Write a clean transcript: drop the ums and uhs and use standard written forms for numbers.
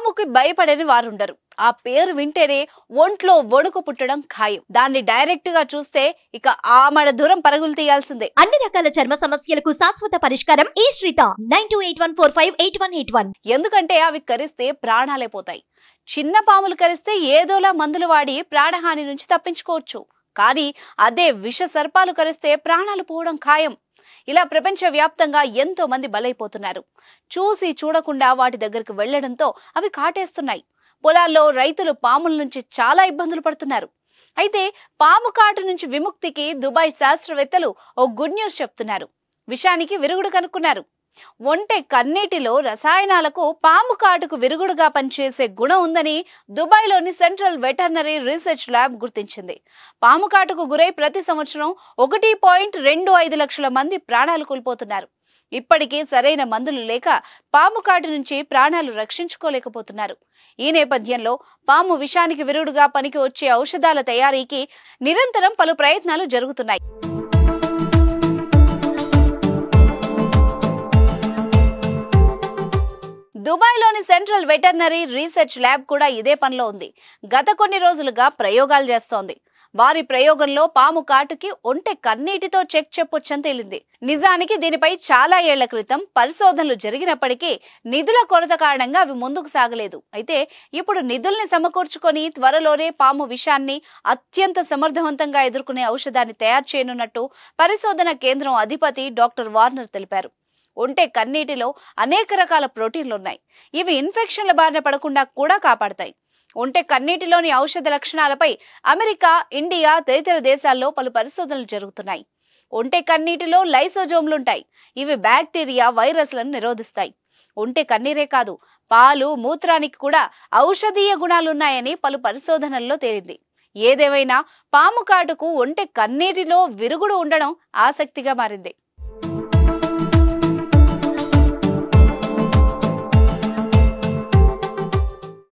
పాముకి భయపడని వారుండరు. ఆ పేరు వింటేనే ఒంట్లో వణుకు పుట్టడం ఖాయం. దాన్ని డైరెక్ట్ గా చూస్తే ఇక ఆమడ దూరం పరుగులు తీయాల్సిందే. అన్ని రకాల చర్మ సమస్యలకు శాశ్వత పరిష్కారం ఈ శ్రీత 9281458181. ఎందుకంటే అవి కరిస్తే ప్రాణాలే పోతాయి. చిన్న పాములు కరిస్తే ఏదోలా మందులు వాడి ప్రాణహాని నుంచి తప్పించుకోవచ్చు. కానీ అదే విష సర్పాలు కరిస్తే ప్రాణాలు పోవడం ఖాయం. ఇలా ప్రపంచవ్యాప్తంగా ఎంతో మంది బలైపోతున్నారు. చూసి చూడకుండా వాటి దగ్గరకు వెళ్లడంతో అవి కాటేస్తున్నాయి. పొలాల్లో రైతులు పాముల నుంచి చాలా ఇబ్బందులు పడుతున్నారు. అయితే పాము కాటు నుంచి విముక్తికి దుబాయ్ శాస్త్రవేత్తలు ఓ గుడ్ న్యూస్ చెప్తున్నారు. విషానికి విరుగుడు కనుక్కున్నారు. ఒంటె కన్నీటిలో రసాయనాలకు పాము కాటుకు విరుగుడుగా పనిచేసే గుణం ఉందని దుబాయ్లోని సెంట్రల్ వెటర్నరీ రీసెర్చ్ ల్యాబ్ గుర్తించింది. పాము కాటుకు గురై ప్రతి సంవత్సరం 1.25 లక్షల మంది ప్రాణాలు కోల్పోతున్నారు. ఇప్పటికీ సరైన మందులు లేక పాము కాటు నుంచి ప్రాణాలు రక్షించుకోలేకపోతున్నారు. ఈ నేపథ్యంలో పాము విషానికి విరుగుడుగా పనికి వచ్చే ఔషధాల తయారీకి నిరంతరం పలు ప్రయత్నాలు జరుగుతున్నాయి. దుబాయ్లోని సెంట్రల్ వెటర్నరీ రీసెర్చ్ ల్యాబ్ కూడా ఇదే పనిలో ఉంది. గత కొన్ని రోజులుగా ప్రయోగాలు చేస్తోంది. వారి ప్రయోగంలో పాము కాటుకి ఒంటె కన్నీటితో చెక్ చెప్పొచ్చని తేలింది. నిజానికి దీనిపై చాలా ఏళ్ల క్రితం పరిశోధనలు జరిగినప్పటికీ నిధుల కొరత కారణంగా అవి ముందుకు సాగలేదు. అయితే ఇప్పుడు నిధుల్ని సమకూర్చుకొని త్వరలోనే పాము విషాన్ని అత్యంత సమర్థవంతంగా ఎదుర్కొనే ఔషధాన్ని తయారు చేయనున్నట్టు పరిశోధన కేంద్రం అధిపతి డాక్టర్ వార్నర్ తెలిపారు. ఒంటె కన్నీటిలో అనేక రకాల ప్రోటీన్లున్నాయి. ఇవి ఇన్ఫెక్షన్ల బారిన పడకుండా కూడా కాపాడతాయి. ఒంటె కన్నీటిలోని ఔషధ లక్షణాలపై అమెరికా, ఇండియా తదితర దేశాల్లో పలు పరిశోధనలు జరుగుతున్నాయి. ఒంటె కన్నీటిలో లైసోజోమ్లుంటాయి. ఇవి బ్యాక్టీరియా, వైరస్లను నిరోధిస్తాయి. ఒంటె కన్నీరే కాదు, పాలు, మూత్రానికి కూడా ఔషధీయ గుణాలున్నాయని పలు పరిశోధనల్లో తేలింది. ఏదేమైనా పాము కాటుకు ఒంటె కన్నీటిలో విరుగుడు ఉండడం ఆసక్తిగా మారింది.